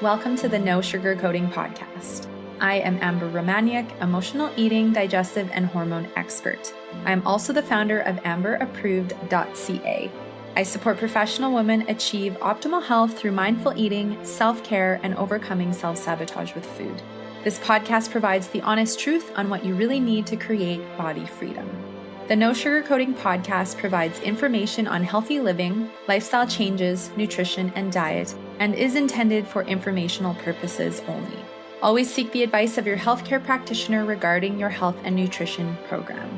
Welcome to the No Sugarcoating Podcast. I am Amber Romaniuk, emotional eating, digestive, and hormone expert. I am also the founder of amberapproved.ca. I support professional women achieve optimal health through mindful eating, self-care, and overcoming self-sabotage with food. This podcast provides the honest truth on what you really need to create body freedom. The No Sugarcoating Podcast provides information on healthy living, lifestyle changes, nutrition, and diet, and is intended for informational purposes only. Always seek the advice of your healthcare practitioner regarding your health and nutrition program.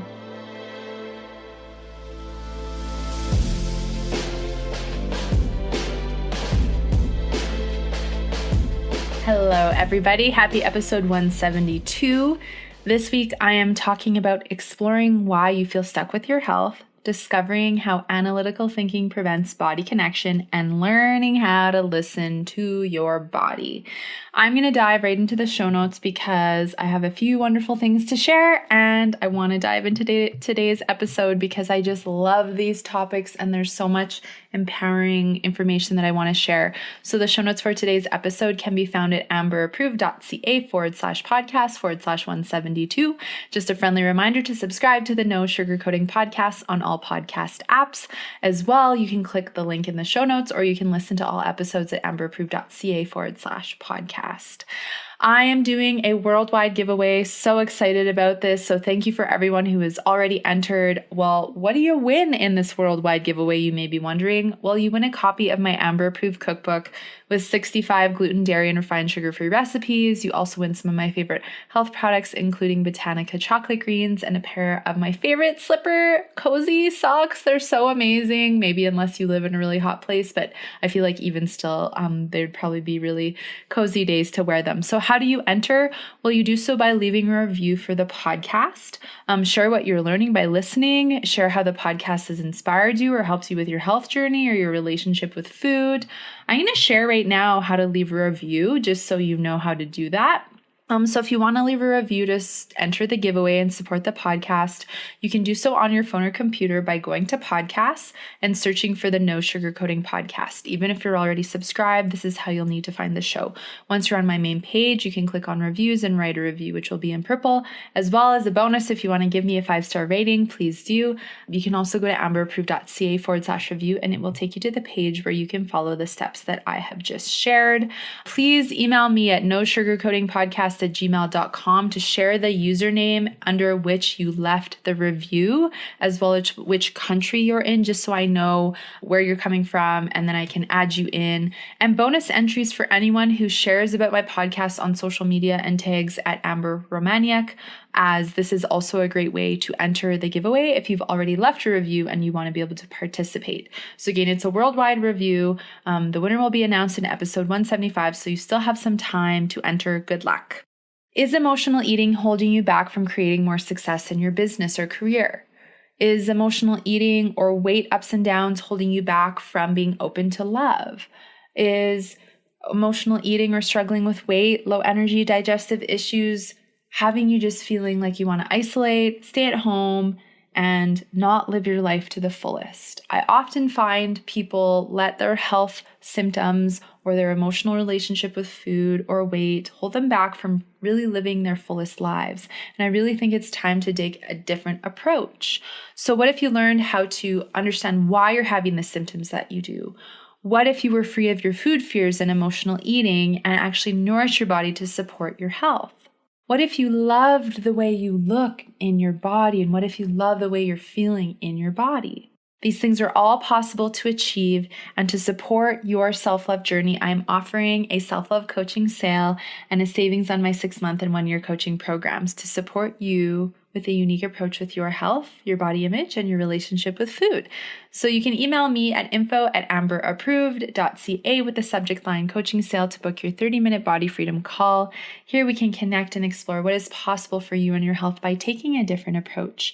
Hello, everybody. Happy episode 172. This week, I am talking about exploring why you feel stuck with your health, discovering how analytical thinking prevents body connection, and learning how to listen to your body. I'm going to dive right into the show notes because I have a few wonderful things to share, and I want to dive into today's episode because I just love these topics and there's so much empowering information that I want to share. So the show notes for today's episode can be found at amberapproved.ca/podcast/172. Just a friendly reminder to subscribe to the No Sugarcoating Podcast on all podcast apps. As well, you can click the link in the show notes or you can listen to all episodes at amberapproved.ca/podcast. I am doing a worldwide giveaway. So excited about this. So thank you for everyone who has already entered. Well, what do you win in this worldwide giveaway, you may be wondering? Well, you win a copy of my Amber Approved cookbook with 65 gluten, dairy, and refined sugar-free recipes. You also win some of my favorite health products, including Botanica chocolate greens and a pair of my favorite slipper cozy socks. They're so amazing. Maybe unless you live in a really hot place, but I feel like even still, they'd probably be really cozy days to wear them. So how do you enter? Well, you do so by leaving a review for the podcast. Share what you're learning by listening. Share how the podcast has inspired you or helps you with your health journey or your relationship with food. I'm going to share right now how to leave a review just so you know how to do that. So if you want to leave a review to enter the giveaway and support the podcast, you can do so on your phone or computer by going to podcasts and searching for the No Sugarcoating Podcast. Even if you're already subscribed, this is how you'll need to find the show. Once you're on my main page, you can click on reviews and write a review, which will be in purple. As well as a bonus, if you want to give me a 5-star rating, please do. You can also go to amberapproved.ca/review and it will take you to the page where you can follow the steps that I have just shared. Please email me at nosugarcoatingpodcast@gmail.com to share the username under which you left the review, as well as which country you're in, just so I know where you're coming from and then I can add you in. And bonus entries for anyone who shares about my podcast on social media and tags at Amber Romaniuk, as this is also a great way to enter the giveaway if you've already left a review and you want to be able to participate. So again, it's a worldwide review. The winner will be announced in episode 175, so you still have some time to enter. Good luck. Is emotional eating holding you back from creating more success in your business or career? Is emotional eating or weight ups and downs holding you back from being open to love? Is emotional eating or struggling with weight, low energy, digestive issues having you just feeling like you want to isolate, stay at home, and not live your life to the fullest? I often find people let their health symptoms or their emotional relationship with food or weight hold them back from really living their fullest lives. And I really think it's time to take a different approach. So what if you learned how to understand why you're having the symptoms that you do? What if you were free of your food fears and emotional eating and actually nourish your body to support your health? What if you loved the way you look in your body? And what if you love the way you're feeling in your body? These things are all possible to achieve, and to support your self-love journey, I'm offering a self-love coaching sale and a savings on my 6-month and 1-year coaching programs to support you with a unique approach with your health, your body image, and your relationship with food. So you can email me at info@amberapproved.ca with the subject line coaching sale to book your 30-minute body freedom call. Here we can connect and explore what is possible for you and your health by taking a different approach.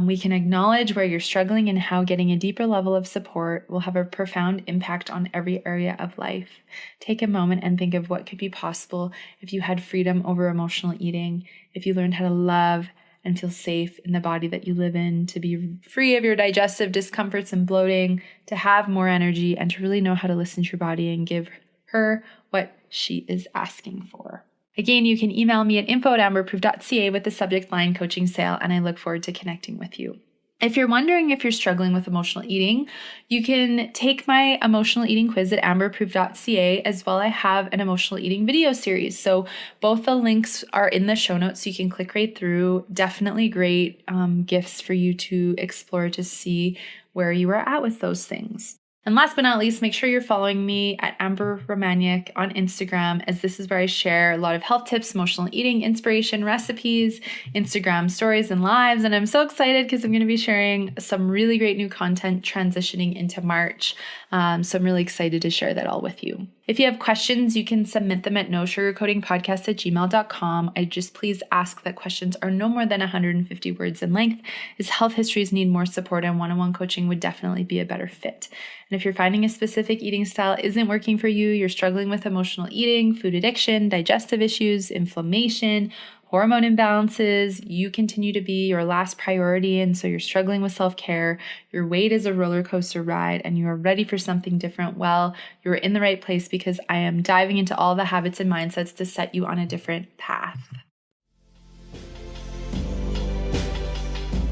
We can acknowledge where you're struggling and how getting a deeper level of support will have a profound impact on every area of life. Take a moment and think of what could be possible if you had freedom over emotional eating, if you learned how to love and feel safe in the body that you live in, to be free of your digestive discomforts and bloating, to have more energy, and to really know how to listen to your body and give her what she is asking for. Again, you can email me at info@amberapproved.ca with the subject line coaching sale, and I look forward to connecting with you. If you're wondering if you're struggling with emotional eating, you can take my emotional eating quiz at amberapproved.ca, as well I have an emotional eating video series. So both the links are in the show notes, so you can click right through. Definitely great gifts for you to explore to see where you are at with those things. And last but not least, make sure you're following me at Amber Romaniuk on Instagram, as this is where I share a lot of health tips, emotional eating, inspiration, recipes, Instagram stories, and lives. And I'm so excited because I'm going to be sharing some really great new content transitioning into March. So I'm really excited to share that all with you. If you have questions, you can submit them at nosugarcoatingpodcast@gmail.com. I just please ask that questions are no more than 150 words in length, as health histories need more support and one-on-one coaching would definitely be a better fit. And if you're finding a specific eating style isn't working for you, you're struggling with emotional eating, food addiction, digestive issues, inflammation, hormone imbalances, you continue to be your last priority, and so you're struggling with self-care, your weight is a roller coaster ride, and you are ready for something different, well, you're in the right place, because I am diving into all the habits and mindsets to set you on a different path.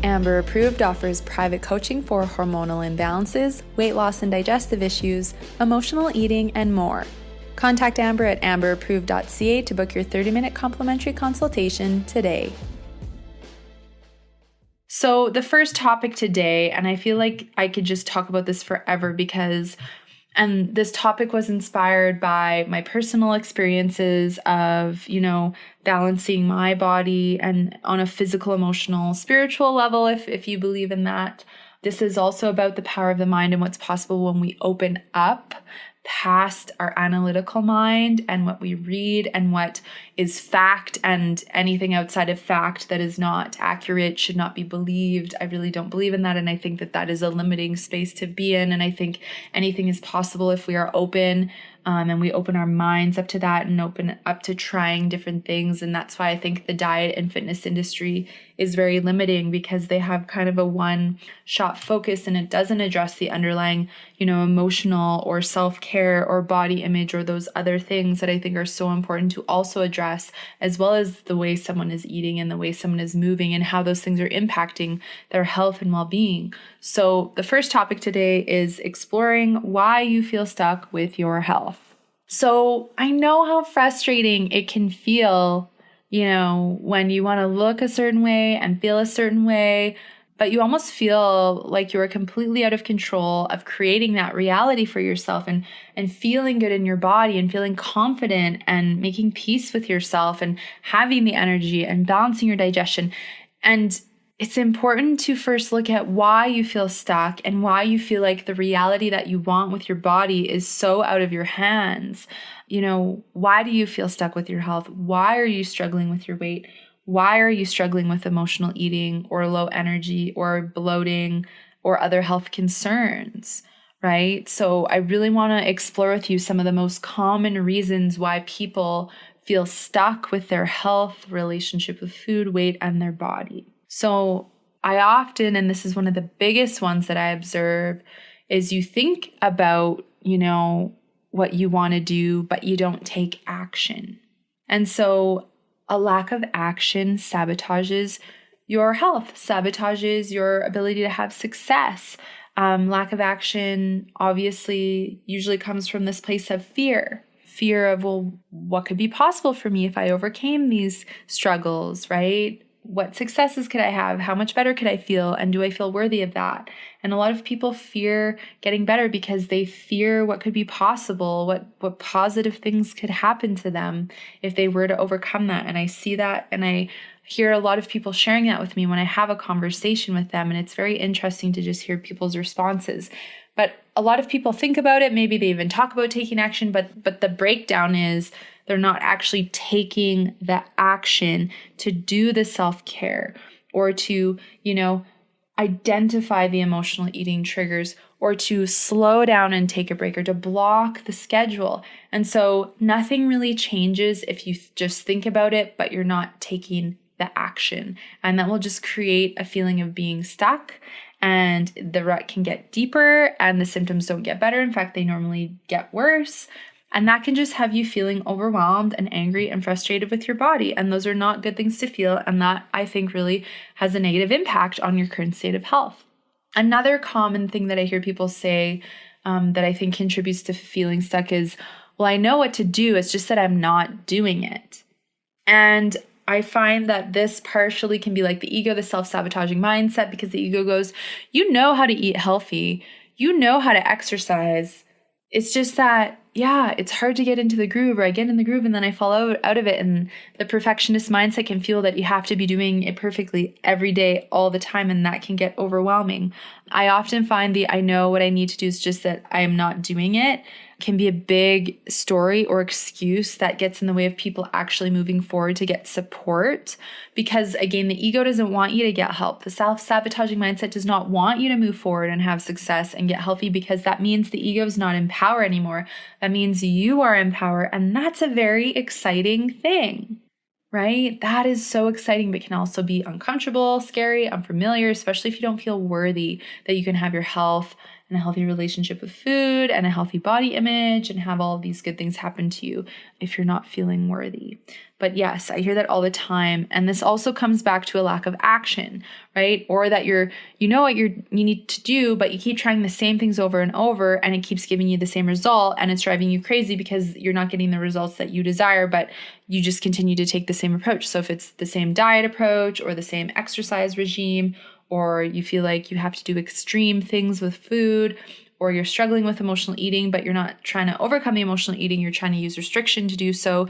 Amber Approved offers private coaching for hormonal imbalances, weight loss and digestive issues, emotional eating, and more. Contact Amber at amberapproved.ca to book your 30-minute complimentary consultation today. So the first topic today, and I feel like I could just talk about this forever and this topic was inspired by my personal experiences of, balancing my body and on a physical, emotional, spiritual level, if you believe in that. This is also about the power of the mind and what's possible when we open up past our analytical mind and what we read and what is fact, and anything outside of fact that is not accurate should not be believed. I really don't believe in that, and I think that is a limiting space to be in, and I think anything is possible if we are open and we open our minds up to that and open up to trying different things. And that's why I think the diet and fitness industry is very limiting, because they have kind of a one-shot focus and it doesn't address the underlying, emotional or self-care or body image or those other things that I think are so important to also address, as well as the way someone is eating and the way someone is moving and how those things are impacting their health and well-being. So the first topic today is exploring why you feel stuck with your health. So I know how frustrating it can feel, when you want to look a certain way and feel a certain way, but you almost feel like you are completely out of control of creating that reality for yourself and feeling good in your body and feeling confident and making peace with yourself and having the energy and balancing your digestion. And it's important to first look at why you feel stuck and why you feel like the reality that you want with your body is so out of your hands. Why do you feel stuck with your health? Why are you struggling with your weight? Why are you struggling with emotional eating or low energy or bloating or other health concerns, right? So I really want to explore with you some of the most common reasons why people feel stuck with their health, relationship with food, weight, and their body. So I often, and this is one of the biggest ones that I observe, is you think about, what you want to do, but you don't take action. And so a lack of action sabotages your health, sabotages your ability to have success. Lack of action obviously usually comes from this place of fear of, what could be possible for me if I overcame these struggles, right? What successes could I have? How much better could I feel? And do I feel worthy of that? And a lot of people fear getting better because they fear what could be possible, what positive things could happen to them if they were to overcome that. And I see that, and I hear a lot of people sharing that with me when I have a conversation with them. And it's very interesting to just hear people's responses. But a lot of people think about it. Maybe they even talk about taking action, but the breakdown is they're not actually taking the action to do the self-care or to, identify the emotional eating triggers or to slow down and take a break or to block the schedule. And so nothing really changes if you just think about it, but you're not taking the action. And that will just create a feeling of being stuck, and the rut can get deeper and the symptoms don't get better. In fact, they normally get worse. And that can just have you feeling overwhelmed and angry and frustrated with your body. And those are not good things to feel. And that, I think, really has a negative impact on your current state of health. Another common thing that I hear people say that I think contributes to feeling stuck is, well, I know what to do. It's just that I'm not doing it. And I find that this partially can be like the ego, the self-sabotaging mindset, because the ego goes, you know how to eat healthy. You know how to exercise. It's just that, yeah, it's hard to get into the groove, or I get in the groove and then I fall out of it. And the perfectionist mindset can feel that you have to be doing it perfectly every day, all the time. And that can get overwhelming. I often find I know what I need to do is just that I am not doing it can be a big story or excuse that gets in the way of people actually moving forward to get support. Because again, the ego doesn't want you to get help. The self-sabotaging mindset does not want you to move forward and have success and get healthy, because that means the ego is not in power anymore. That means you are in power. And that's a very exciting thing, right? That is so exciting, but can also be uncomfortable, scary, unfamiliar, especially if you don't feel worthy that you can have your health and a healthy relationship with food and a healthy body image and have all of these good things happen to you if you're not feeling worthy. But yes, I hear that all the time. And this also comes back to a lack of action, right? Or that you know what you need to do, but you keep trying the same things over and over and it keeps giving you the same result, and it's driving you crazy because you're not getting the results that you desire, but you just continue to take the same approach. So if it's the same diet approach or the same exercise regime, or you feel like you have to do extreme things with food, or you're struggling with emotional eating, but you're not trying to overcome the emotional eating, you're trying to use restriction to do so,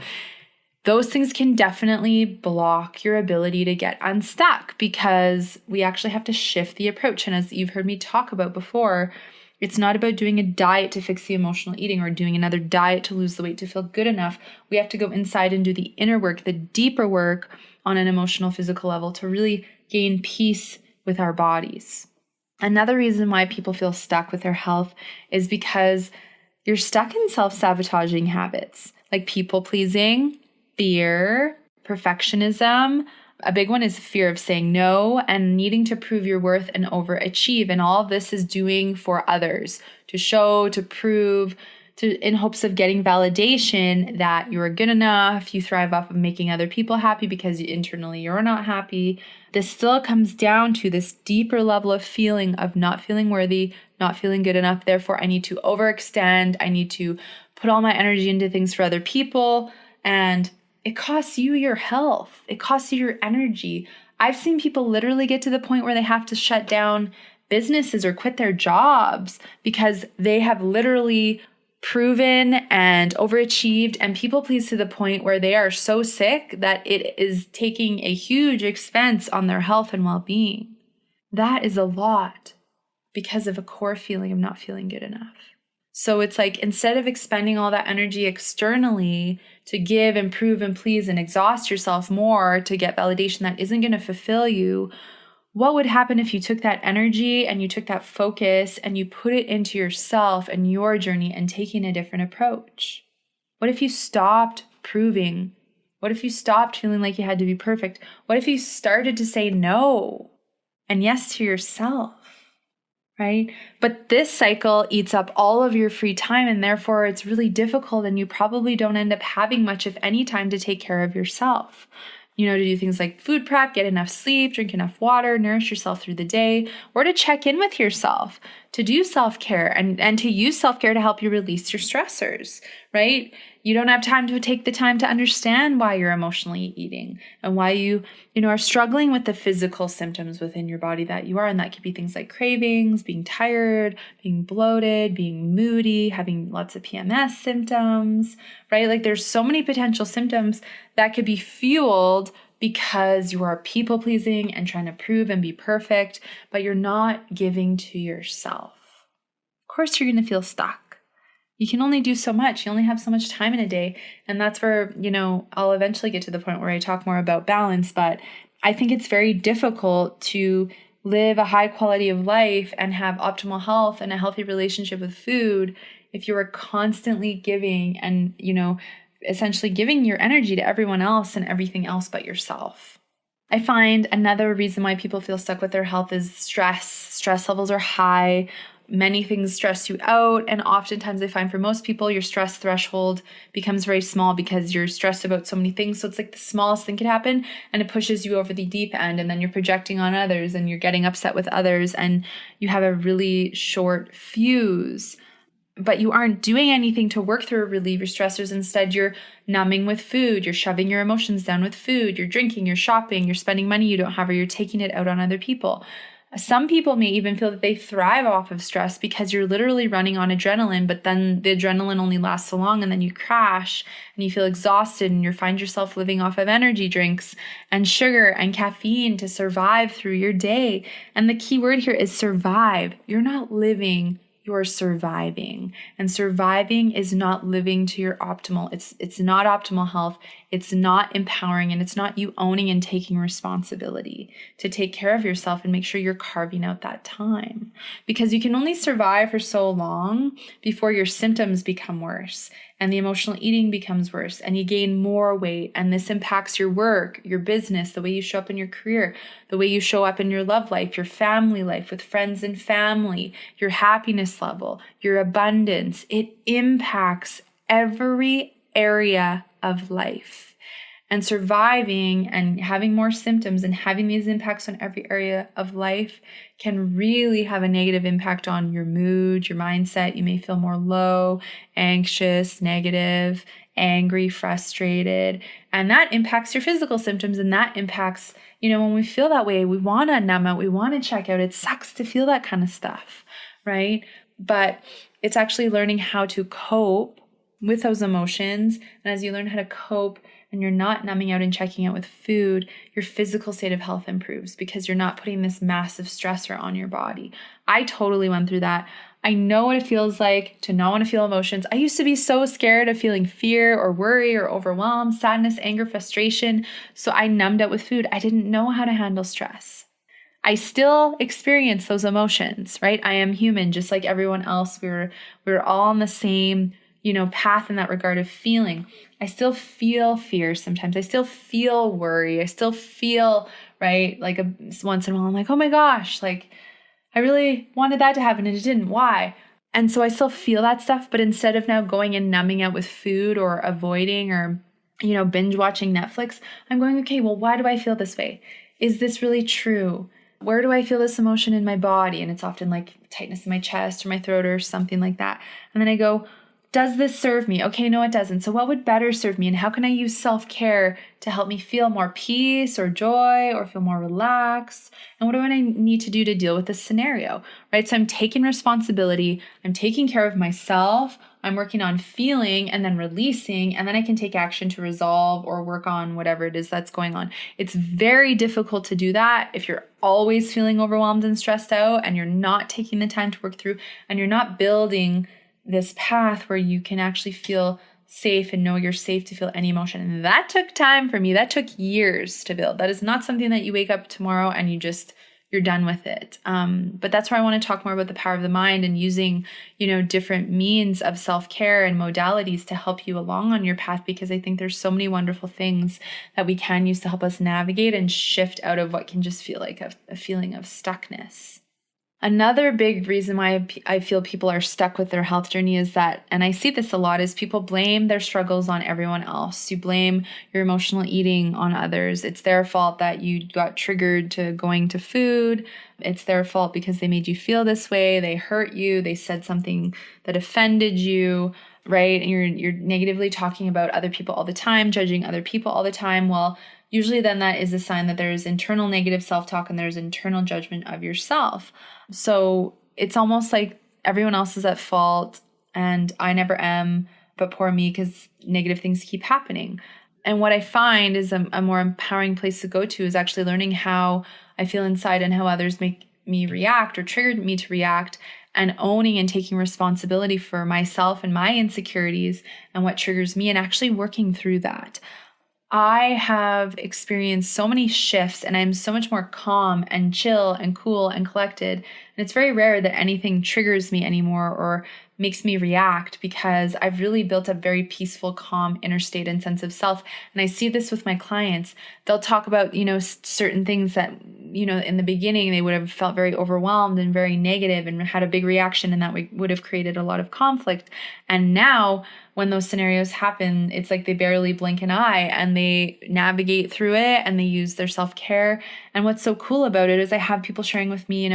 those things can definitely block your ability to get unstuck, because we actually have to shift the approach. And as you've heard me talk about before, it's not about doing a diet to fix the emotional eating or doing another diet to lose the weight to feel good enough. We have to go inside and do the inner work, the deeper work on an emotional, physical level to really gain peace with our bodies. Another reason why people feel stuck with their health is because you're stuck in self-sabotaging habits like people pleasing, fear, perfectionism. A big one is fear of saying no and needing to prove your worth and overachieve. And all of this is doing for others, to show, to prove, in hopes of getting validation that you're good enough, you thrive off of making other people happy because internally you're not happy. This still comes down to this deeper level of feeling of not feeling worthy, not feeling good enough. Therefore, I need to overextend. I need to put all my energy into things for other people. And it costs you your health. It costs you your energy. I've seen people literally get to the point where they have to shut down businesses or quit their jobs because they have literally proven and overachieved and people pleased to the point where they are so sick that it is taking a huge expense on their health and well-being. That is a lot because of a core feeling of not feeling good enough. So it's like, instead of expending all that energy externally to give and prove and please and exhaust yourself more to get validation that isn't going to fulfill you, what would happen if you took that energy and you took that focus and you put it into yourself and your journey and taking a different approach? What if you stopped proving? What if you stopped feeling like you had to be perfect? What if you started to say no and yes to yourself, right? But this cycle eats up all of your free time, and therefore it's really difficult, and you probably don't end up having much, if any, time to take care of yourself. To do things like food prep, get enough sleep, drink enough water, nourish yourself through the day, or to check in with yourself, to do self-care and to use self-care to help you release your stressors, right? You don't have time to take the time to understand why you're emotionally eating and why you are struggling with the physical symptoms within your body that you are. And that could be things like cravings, being tired, being bloated, being moody, having lots of PMS symptoms, right? Like there's so many potential symptoms that could be fueled because you are people pleasing and trying to prove and be perfect, but you're not giving to yourself. Of course, you're going to feel stuck. You can only do so much. You only have so much time in a day. And that's where, I'll eventually get to the point where I talk more about balance. But I think it's very difficult to live a high quality of life and have optimal health and a healthy relationship with food if you are constantly giving and, essentially giving your energy to everyone else and everything else but yourself. I find another reason why people feel stuck with their health is stress. Stress levels are high. many things stress you out. And oftentimes I find for most people, your stress threshold becomes very small because you're stressed about so many things. So it's like the smallest thing could happen and it pushes you over the deep end. And then you're projecting on others and you're getting upset with others and you have a really short fuse. But you aren't doing anything to work through or relieve your stressors. Instead, you're numbing with food. You're shoving your emotions down with food. You're drinking, you're shopping, you're spending money you don't have, or you're taking it out on other people. Some people may even feel that they thrive off of stress because you're literally running on adrenaline, but then the adrenaline only lasts so long and then you crash and you feel exhausted and you find yourself living off of energy drinks and sugar and caffeine to survive through your day. And the key word here is survive. You're not living, you're surviving. And surviving is not living to your optimal. It's not optimal health. It's not empowering, and it's not you owning and taking responsibility to take care of yourself and make sure you're carving out that time. Because you can only survive for so long before your symptoms become worse and the emotional eating becomes worse and you gain more weight. And this impacts your work, your business, the way you show up in your career, the way you show up in your love life, your family life with friends and family, your happiness level, your abundance. It impacts every area of life. And surviving and having more symptoms and having these impacts on every area of life can really have a negative impact on your mood, your mindset. You may feel more low, anxious, negative, angry, frustrated, and that impacts your physical symptoms. And that impacts, when we feel that way, we want to numb out, we want to check out. It sucks to feel that kind of stuff, right? But it's actually learning how to cope with those emotions. And as you learn how to cope and you're not numbing out and checking out with food, your physical state of health improves because you're not putting this massive stressor on your body. I totally went through that. I know what it feels like to not want to feel emotions. I used to be so scared of feeling fear or worry or overwhelm, sadness, anger, frustration. So I numbed out with food. I didn't know how to handle stress. I still experience those emotions, right? I am human, just like everyone else. We're all on the same path in that regard of feeling. I still feel fear sometimes. I still feel worry. I still feel, right? Like once in a while, I'm like, oh my gosh, like I really wanted that to happen and it didn't. Why? And so I still feel that stuff, but instead of now going and numbing out with food or avoiding or, binge watching Netflix, I'm going, okay, well, why do I feel this way? Is this really true? Where do I feel this emotion in my body? And it's often like tightness in my chest or my throat or something like that. And then I go, does this serve me? Okay, no, it doesn't. So what would better serve me? And how can I use self-care to help me feel more peace or joy or feel more relaxed? And what do I need to do to deal with this scenario, right? So I'm taking responsibility. I'm taking care of myself. I'm working on feeling and then releasing, and then I can take action to resolve or work on whatever it is that's going on. It's very difficult to do that if you're always feeling overwhelmed and stressed out and you're not taking the time to work through and you're not building this path where you can actually feel safe and know you're safe to feel any emotion. And that took time for me. That took years to build. That is not something that you wake up tomorrow and you're done with it. But that's where I want to talk more about the power of the mind and using, different means of self-care and modalities to help you along on your path, because I think there's so many wonderful things that we can use to help us navigate and shift out of what can just feel like a feeling of stuckness. Another big reason why I feel people are stuck with their health journey is that, and I see this a lot, is people blame their struggles on everyone else. You blame your emotional eating on others. It's their fault that you got triggered to going to food. It's their fault because they made you feel this way. They hurt you. They said something that offended you, right? And you're negatively talking about other people all the time, judging other people all the time. Well, usually then that is a sign that there's internal negative self-talk and there's internal judgment of yourself. So it's almost like everyone else is at fault and I never am, but poor me, because negative things keep happening. And what I find is a more empowering place to go to is actually learning how I feel inside and how others make me react or triggered me to react, and owning and taking responsibility for myself and my insecurities and what triggers me and actually working through that. I have experienced so many shifts and I'm so much more calm and chill and cool and collected. And And it's very rare that anything triggers me anymore or makes me react, because I've really built a very peaceful, calm inner state and sense of self. And I see this with my clients. They'll talk about, certain things that, in the beginning, they would have felt very overwhelmed and very negative and had a big reaction, and that would have created a lot of conflict. And now when those scenarios happen, it's like they barely blink an eye and they navigate through it and they use their self-care. And what's so cool about it is I have people sharing with me,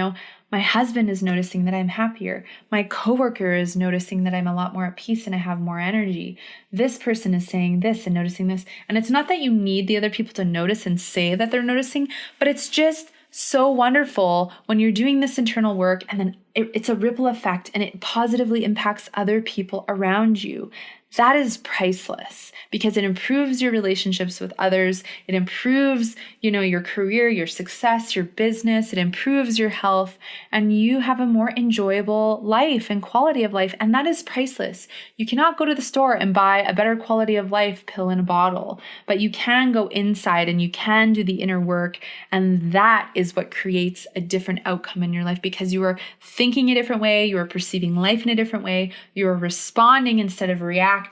my husband is noticing that I'm happier. My coworker is noticing that I'm a lot more at peace and I have more energy. This person is saying this and noticing this. And it's not that you need the other people to notice and say that they're noticing, but it's just so wonderful when you're doing this internal work, and then it's a ripple effect and it positively impacts other people around you. That is priceless, because it improves your relationships with others. It improves, your career, your success, your business. It improves your health, and you have a more enjoyable life and quality of life. And that is priceless. You cannot go to the store and buy a better quality of life pill in a bottle, but you can go inside and you can do the inner work. And that is what creates a different outcome in your life, because you are thinking a different way. You are perceiving life in a different way. You are responding instead of reacting.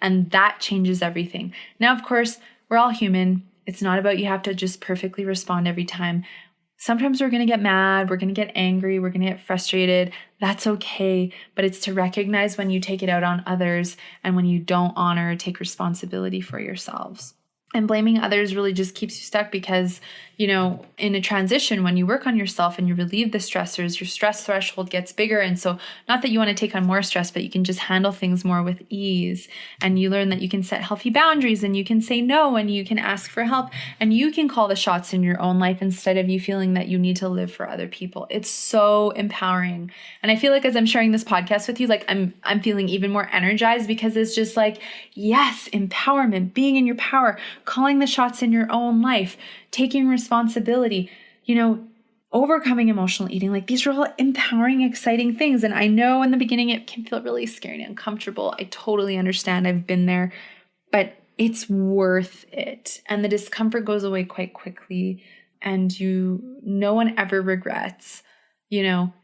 And that changes everything. Now, of course, we're all human. It's not about you have to just perfectly respond every time. Sometimes we're going to get mad. We're going to get angry. We're going to get frustrated. That's okay. But it's to recognize when you take it out on others and when you don't honor or take responsibility for yourselves. And blaming others really just keeps you stuck, because, in a transition, when you work on yourself and you relieve the stressors, your stress threshold gets bigger. And so not that you want to take on more stress, but you can just handle things more with ease. And you learn that you can set healthy boundaries and you can say no and you can ask for help and you can call the shots in your own life instead of you feeling that you need to live for other people. It's so empowering. And I feel like as I'm sharing this podcast with you, like I'm feeling even more energized, because it's just like, yes, empowerment, being in your power, calling the shots in your own life, taking responsibility, overcoming emotional eating. Like, these are all empowering, exciting things. And I know in the beginning it can feel really scary and uncomfortable. I totally understand. I've been there, but it's worth it. And the discomfort goes away quite quickly. And no one ever regrets,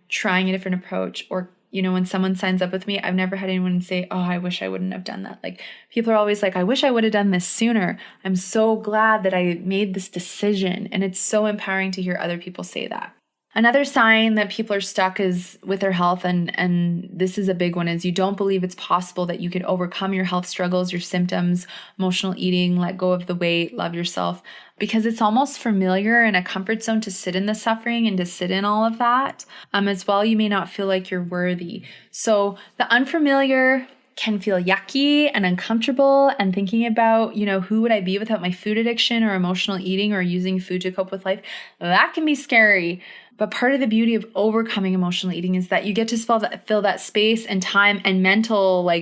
trying a different approach, or when someone signs up with me, I've never had anyone say, oh, I wish I wouldn't have done that. Like, people are always like, I wish I would have done this sooner. I'm so glad that I made this decision. And it's so empowering to hear other people say that. Another sign that people are stuck is with their health, and this is a big one, is you don't believe it's possible that you could overcome your health struggles, your symptoms, emotional eating, let go of the weight, love yourself, because it's almost familiar and a comfort zone to sit in the suffering and to sit in all of that. As well, you may not feel like you're worthy. So the unfamiliar can feel yucky and uncomfortable, and thinking about, who would I be without my food addiction or emotional eating or using food to cope with life, that can be scary. But part of the beauty of overcoming emotional eating is that you get to fill that space and time and mental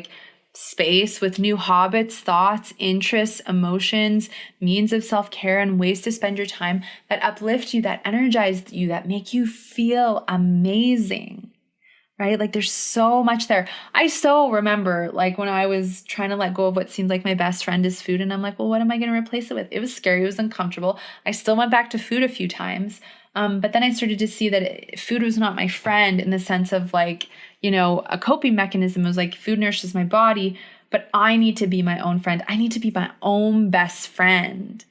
space with new habits, thoughts, interests, emotions, means of self-care, and ways to spend your time that uplift you, that energize you, that make you feel amazing. Right? Like, there's so much there. I so remember when I was trying to let go of what seemed like my best friend is food. And I'm like, well, what am I going to replace it with? It was scary. It was uncomfortable. I still went back to food a few times. But then I started to see that food was not my friend, in the sense of a coping mechanism. It was like, food nourishes my body, but I need to be my own friend. I need to be my own best friend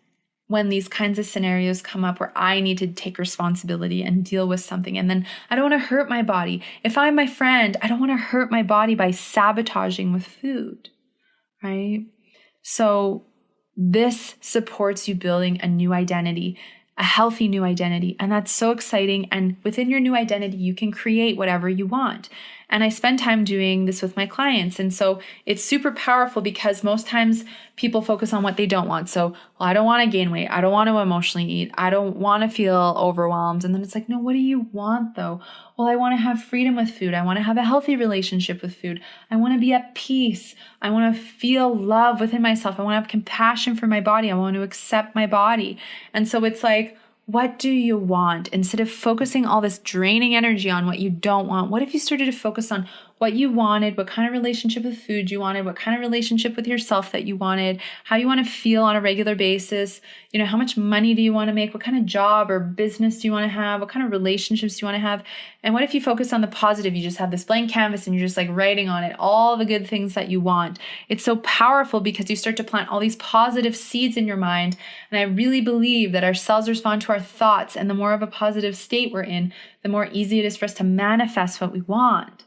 when these kinds of scenarios come up where I need to take responsibility and deal with something. And then I don't want to hurt my body. If I'm my friend, I don't want to hurt my body by sabotaging with food, right? So this supports you building a new identity, a healthy new identity. And that's so exciting. And within your new identity, you can create whatever you want. And I spend time doing this with my clients. And so it's super powerful, because most times people focus on what they don't want. So, well, I don't want to gain weight. I don't want to emotionally eat. I don't want to feel overwhelmed. And then it's like, no, what do you want though? Well, I want to have freedom with food. I want to have a healthy relationship with food. I want to be at peace. I want to feel love within myself. I want to have compassion for my body. I want to accept my body. And so it's like, what do you want? Instead of focusing all this draining energy on what you don't want, what if you started to focus on what you wanted, what kind of relationship with food you wanted, what kind of relationship with yourself that you wanted, how you want to feel on a regular basis, how much money do you want to make, what kind of job or business do you want to have, what kind of relationships do you want to have? And what if you focus on the positive? You just have this blank canvas and you're just like writing on it all the good things that you want. It's so powerful because you start to plant all these positive seeds in your mind. And I really believe that our cells respond to our thoughts, and the more of a positive state we're in, the more easy it is for us to manifest what we want.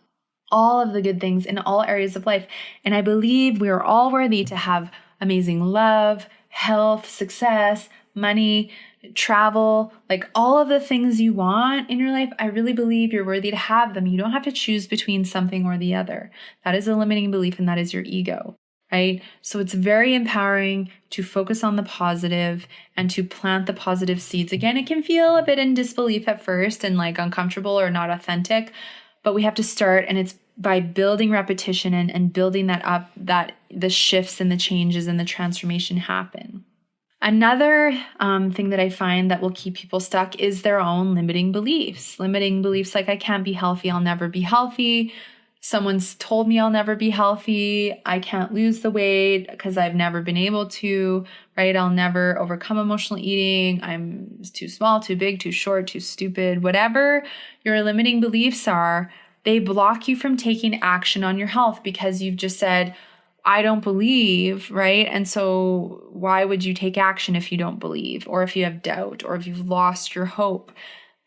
All of the good things in all areas of life. And I believe we are all worthy to have amazing love, health, success, money, travel, like all of the things you want in your life. I really believe you're worthy to have them. You don't have to choose between something or the other. That is a limiting belief, and that is your ego, right? So it's very empowering to focus on the positive and to plant the positive seeds. Again, it can feel a bit in disbelief at first and like uncomfortable or not authentic, but we have to start, and it's by building repetition and building that up that the shifts and the changes and the transformation happen. Another thing that I find that will keep people stuck is their own limiting beliefs. Limiting beliefs like, I can't be healthy, I'll never be healthy. Someone's told me I'll never be healthy. I can't lose the weight because I've never been able to, right? I'll never overcome emotional eating. I'm too small, too big, too short, too stupid. Whatever your limiting beliefs are, they block you from taking action on your health because you've just said, I don't believe, right? And so why would you take action if you don't believe, or if you have doubt, or if you've lost your hope?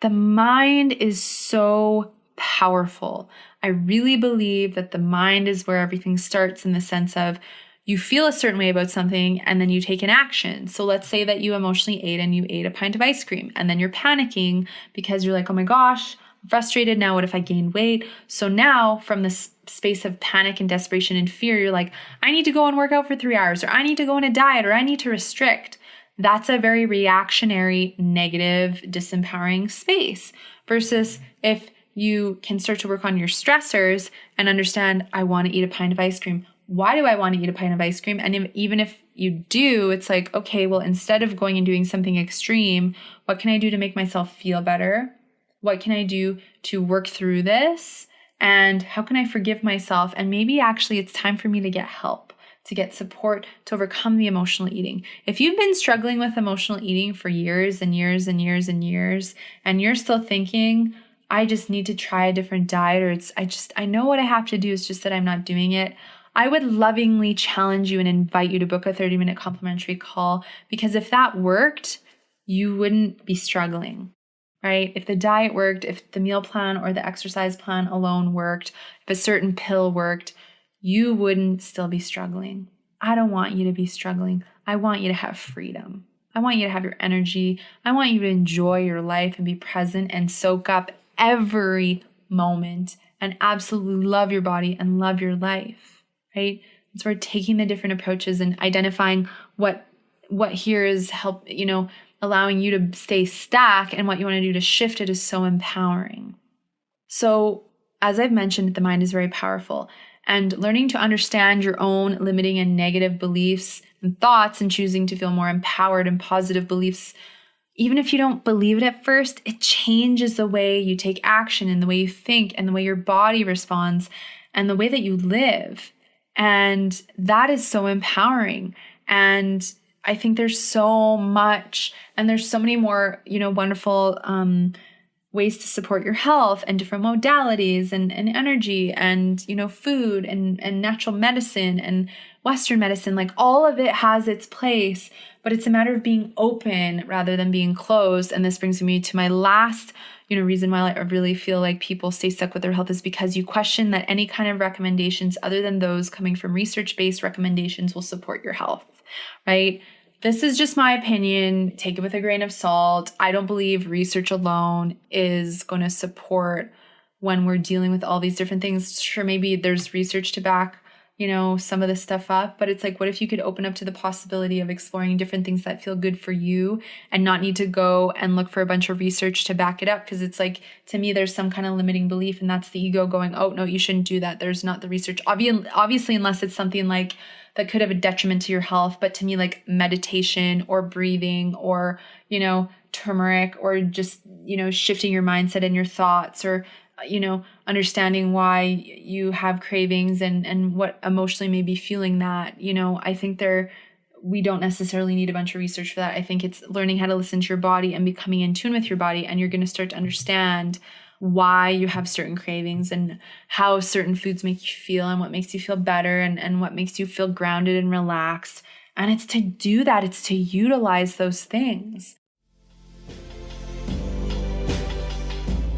The mind is so powerful. I really believe that the mind is where everything starts, in the sense of you feel a certain way about something and then you take an action. So let's say that you emotionally ate and you ate a pint of ice cream, and then you're panicking because you're like, oh my gosh, I'm frustrated now. What if I gain weight? So now from this space of panic and desperation and fear, you're like, I need to go and work out for 3 hours, or I need to go on a diet, or I need to restrict. That's a very reactionary, negative, disempowering space, versus if you can start to work on your stressors and understand, I want to eat a pint of ice cream. Why do I want to eat a pint of ice cream? And even if you do, it's like, okay, well, instead of going and doing something extreme, what can I do to make myself feel better? What can I do to work through this? And how can I forgive myself? And maybe actually it's time for me to get help, to get support, to overcome the emotional eating. If you've been struggling with emotional eating for years and years and years and years, and you're still thinking, I just need to try a different diet, or I know what I have to do, it's just that I'm not doing it, I would lovingly challenge you and invite you to book a 30-minute complimentary call, because if that worked, you wouldn't be struggling, right? If the diet worked, if the meal plan or the exercise plan alone worked, if a certain pill worked, you wouldn't still be struggling. I don't want you to be struggling. I want you to have freedom. I want you to have your energy. I want you to enjoy your life and be present and soak up every moment and absolutely love your body and love your life, right? So we're taking the different approaches and identifying what here is allowing you to stay stuck, and what you want to do to shift it is so empowering. So as I've mentioned, the mind is very powerful, and learning to understand your own limiting and negative beliefs and thoughts, and choosing to feel more empowered and positive beliefs, even if you don't believe it at first, it changes the way you take action and the way you think and the way your body responds and the way that you live. And that is so empowering. And I think there's so much, and there's so many more, wonderful ways to support your health, and different modalities and energy and, food and natural medicine and Western medicine. Like, all of it has its place, but it's a matter of being open rather than being closed. And this brings me to my last, reason why I really feel like people stay stuck with their health, is because you question that any kind of recommendations other than those coming from research-based recommendations will support your health, right? This is just my opinion. Take it with a grain of salt. I don't believe research alone is going to support when we're dealing with all these different things. Sure, maybe there's research to back, some of this stuff up, but it's like, what if you could open up to the possibility of exploring different things that feel good for you and not need to go and look for a bunch of research to back it up? Because it's like, to me, there's some kind of limiting belief, and that's the ego going, oh, no, you shouldn't do that. There's not the research. Obviously, unless it's something like that could have a detriment to your health. But to me, like meditation or breathing or, turmeric, or just, shifting your mindset and your thoughts, or, understanding why you have cravings and what emotionally may be fueling that. I think we don't necessarily need a bunch of research for that. I think it's learning how to listen to your body and becoming in tune with your body. And you're going to start to understand why you have certain cravings and how certain foods make you feel and what makes you feel better and what makes you feel grounded and relaxed. And it's to do that. It's to utilize those things.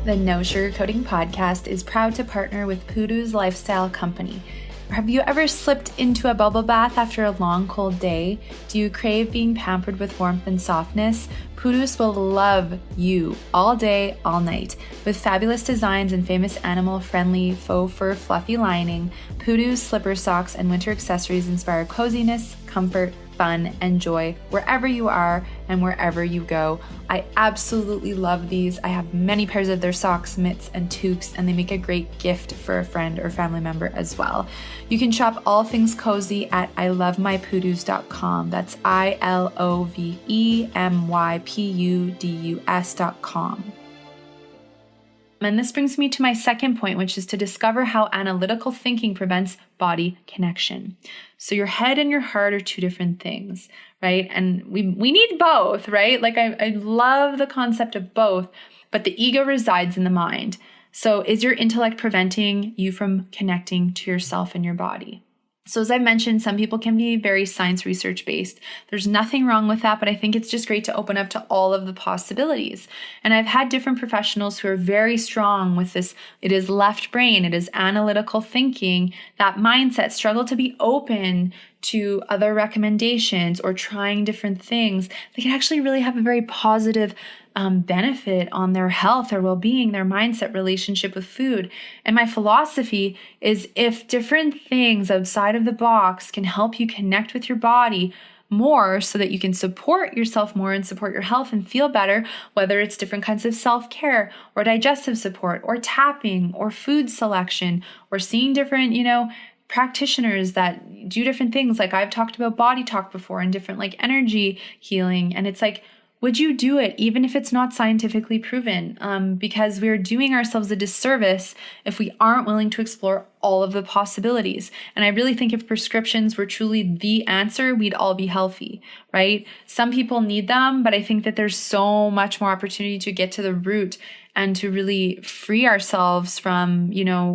The No Sugarcoating Podcast is proud to partner with Pudus Lifestyle Co. Have you ever slipped into a bubble bath after a long, cold day? Do you crave being pampered with warmth and softness? Pudus will love you all day, all night. With fabulous designs and famous animal-friendly faux-fur fluffy lining, Pudus Slipper Socks and winter accessories inspire coziness, comfort, fun, and joy wherever you are and wherever you go. I absolutely love these. I have many pairs of their socks, mitts, and toques, and they make a great gift for a friend or family member as well. You can shop all things cozy at ilovemypudus.com. That's ilovemypudus.com. And this brings me to my second point, which is to discover how analytical thinking prevents body connection. So your head and your heart are two different things, right? And we need both, right? Like I love the concept of both, but the ego resides in the mind. So is your intellect preventing you from connecting to yourself and your body? So as I mentioned, some people can be very science research based. There's nothing wrong with that, but I think it's just great to open up to all of the possibilities. And I've had different professionals who are very strong with this. It is left brain, it is analytical thinking, that mindset, struggle to be open to other recommendations or trying different things. They can actually really have a very positive benefit on their health, their well-being, their mindset, relationship with food. And my philosophy is, if different things outside of the box can help you connect with your body more so that you can support yourself more and support your health and feel better, whether it's different kinds of self-care or digestive support or tapping or food selection or seeing different, practitioners that do different things. Like I've talked about body talk before and different like energy healing. And it's like, would you do it even if it's not scientifically proven? Because we're doing ourselves a disservice if we aren't willing to explore all of the possibilities. And I really think if prescriptions were truly the answer, we'd all be healthy, right? Some people need them, but I think that there's so much more opportunity to get to the root and to really free ourselves from,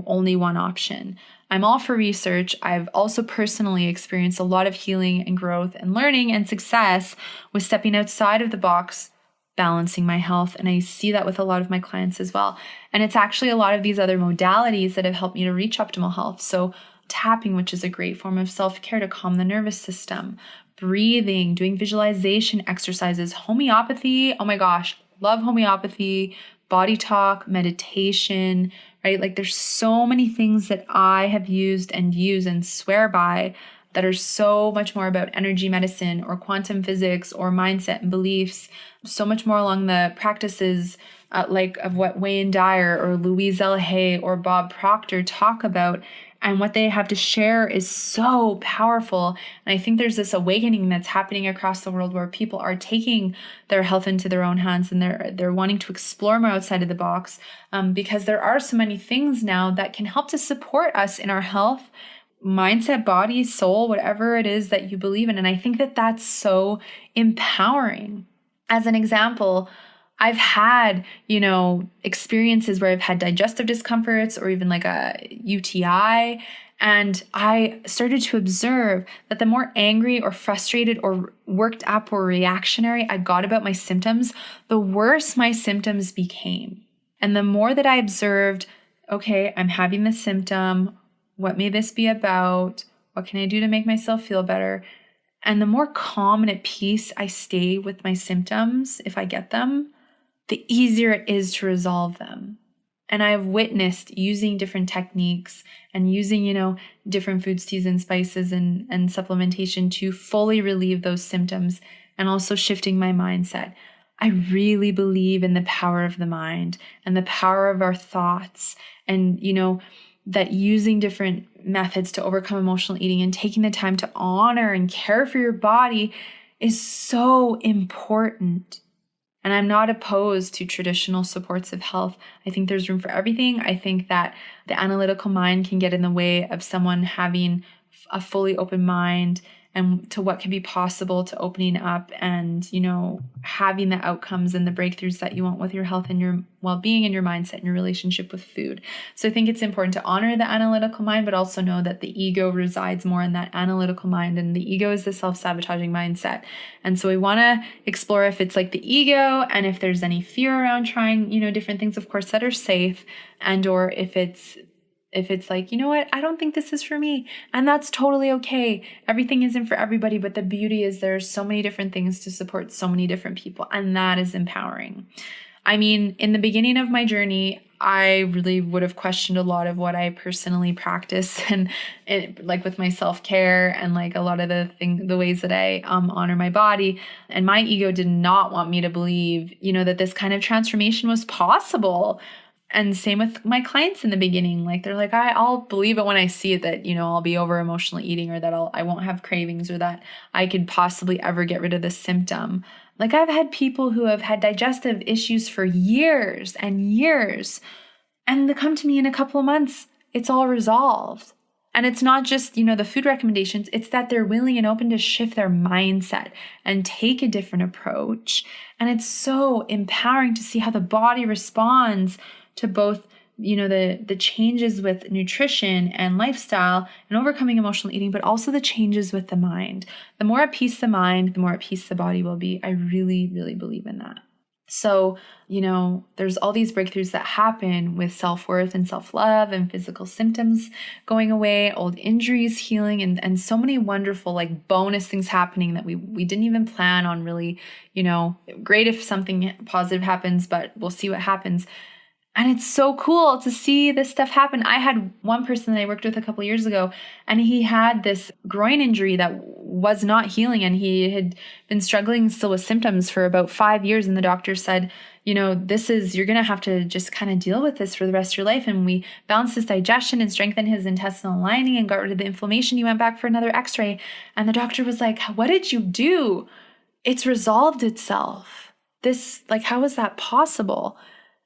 only one option. I'm all for research. I've also personally experienced a lot of healing and growth and learning and success with stepping outside of the box, balancing my health. And I see that with a lot of my clients as well. And it's actually a lot of these other modalities that have helped me to reach optimal health. So tapping, which is a great form of self-care to calm the nervous system, breathing, doing visualization exercises, homeopathy. Oh my gosh, love homeopathy, body talk, meditation, right? Like there's so many things that I have used and use and swear by that are so much more about energy medicine or quantum physics or mindset and beliefs, so much more along the practices like of what Wayne Dyer or Louise L. Hay or Bob Proctor talk about. And what they have to share is so powerful. And I think there's this awakening that's happening across the world where people are taking their health into their own hands and they're wanting to explore more outside of the box because there are so many things now that can help to support us in our health, mindset, body, soul, whatever it is that you believe in. And I think that that's so empowering. As an example, I've had, experiences where I've had digestive discomforts or even like a UTI. And I started to observe that the more angry or frustrated or worked up or reactionary I got about my symptoms, the worse my symptoms became. And the more that I observed, okay, I'm having this symptom. What may this be about? What can I do to make myself feel better? And the more calm and at peace I stay with my symptoms, if I get them, the easier it is to resolve them. And I have witnessed using different techniques and using, different foods, teas, and spices and supplementation to fully relieve those symptoms and also shifting my mindset. I really believe in the power of the mind and the power of our thoughts and, that using different methods to overcome emotional eating and taking the time to honor and care for your body is so important. And I'm not opposed to traditional supports of health. I think there's room for everything. I think that the analytical mind can get in the way of someone having a fully open mind and to what can be possible, to opening up and, having the outcomes and the breakthroughs that you want with your health and your well-being and your mindset and your relationship with food. So I think it's important to honor the analytical mind, but also know that the ego resides more in that analytical mind, and the ego is the self-sabotaging mindset. And so we want to explore if it's like the ego and if there's any fear around trying, different things, of course, that are safe, and or if it's like, you know what, I don't think this is for me. And that's totally okay. Everything isn't for everybody, but the beauty is there's so many different things to support so many different people. And that is empowering. I mean, in the beginning of my journey, I really would have questioned a lot of what I personally practice and like with my self-care and like a lot of the ways that I honor my body. And my ego did not want me to believe, that this kind of transformation was possible. And same with my clients in the beginning. Like they're like, I'll believe it when I see it that, I'll be over emotional eating, or that I won't have cravings, or that I could possibly ever get rid of this symptom. Like I've had people who have had digestive issues for years and years, and they come to me in a couple of months, it's all resolved. And it's not just, the food recommendations, it's that they're willing and open to shift their mindset and take a different approach. And it's so empowering to see how the body responds to both, the changes with nutrition and lifestyle and overcoming emotional eating, but also the changes with the mind. The more at peace the mind, the more at peace the body will be. I really, really believe in that. So, there's all these breakthroughs that happen with self-worth and self-love and physical symptoms going away, old injuries healing, and so many wonderful like bonus things happening that we didn't even plan on really, great if something positive happens, but we'll see what happens. And it's so cool to see this stuff happen. I had one person that I worked with a couple of years ago, and he had this groin injury that was not healing, and he had been struggling still with symptoms for about 5 years. And the doctor said, you're going to have to just kind of deal with this for the rest of your life. And we balanced his digestion and strengthened his intestinal lining and got rid of the inflammation. He went back for another x-ray. And the doctor was like, what did you do? It's resolved itself. How is that possible?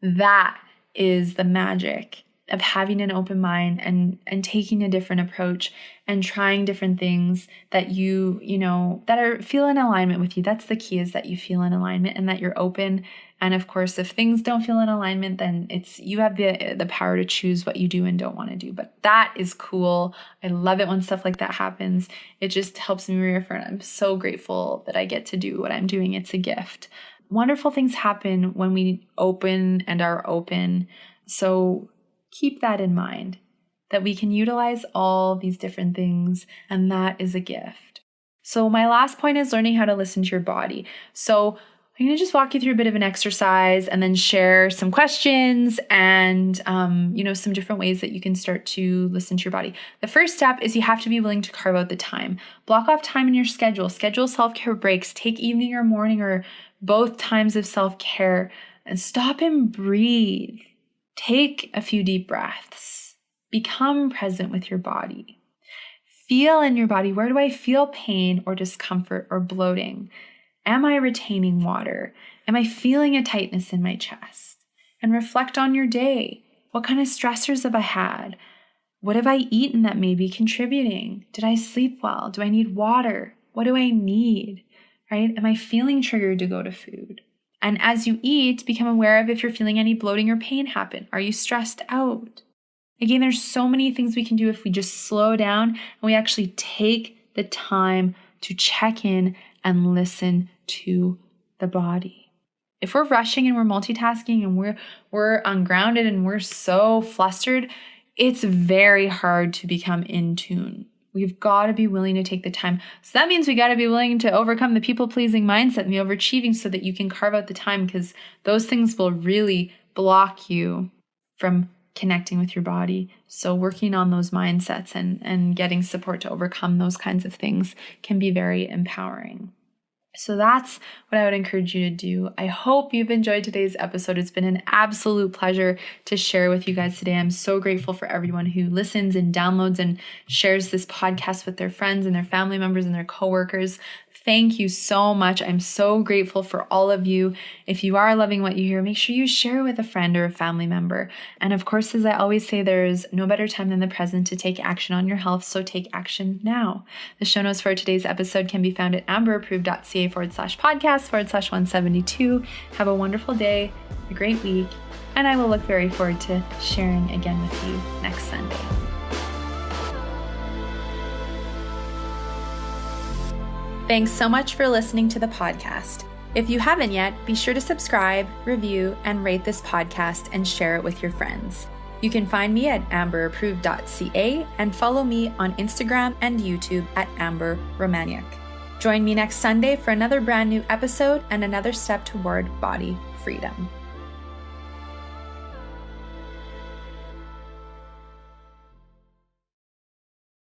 That is the magic of having an open mind and taking a different approach and trying different things that feel in alignment with you. That's the key, is that you feel in alignment and that you're open. And of course, if things don't feel in alignment, then you have the power to choose what you do and don't want to do. But that is cool. I love it when stuff like that happens. It just helps me reaffirm. I'm so grateful that I get to do what I'm doing. It's a gift. Wonderful things happen when we open and are open. So keep that in mind, that we can utilize all these different things, and that is a gift. So my last point is learning how to listen to your body. So I'm going to just walk you through a bit of an exercise and then share some questions and, some different ways that you can start to listen to your body. The first step is you have to be willing to carve out the time. Block off time in your schedule. Schedule self-care breaks. Take evening or morning or both times of self-care, and stop and breathe. Take a few deep breaths. Become present with your body. Feel in your body. Where do I feel pain or discomfort or bloating? Am I retaining water? Am I feeling a tightness in my chest? And reflect on your day. What kind of stressors have I had? What have I eaten that may be contributing? Did I sleep well? Do I need water? What do I need? Right? Am I feeling triggered to go to food? And as you eat, become aware of if you're feeling any bloating or pain happen. Are you stressed out? Again, there's so many things we can do if we just slow down and we actually take the time to check in and listen to the body. If we're rushing and we're multitasking and we're ungrounded and we're so flustered, it's very hard to become in tune. We've got to be willing to take the time. So that means we got to be willing to overcome the people-pleasing mindset and the overachieving so that you can carve out the time, because those things will really block you from connecting with your body. So working on those mindsets and getting support to overcome those kinds of things can be very empowering. So that's what I would encourage you to do. I hope you've enjoyed today's episode. It's been an absolute pleasure to share with you guys today. I'm so grateful for everyone who listens and downloads and shares this podcast with their friends and their family members and their coworkers. Thank you so much. I'm so grateful for all of you. If you are loving what you hear, make sure you share with a friend or a family member. And of course, as I always say, there's no better time than the present to take action on your health, so take action now. The show notes for today's episode can be found at amberapproved.ca/podcast/172. Have a wonderful day, a great week, and I will look very forward to sharing again with you next Sunday. Thanks so much for listening to the podcast. If you haven't yet, be sure to subscribe, review, and rate this podcast and share it with your friends. You can find me at amberapproved.ca and follow me on Instagram and YouTube at Amber Romaniuk. Join me next Sunday for another brand new episode and another step toward body freedom.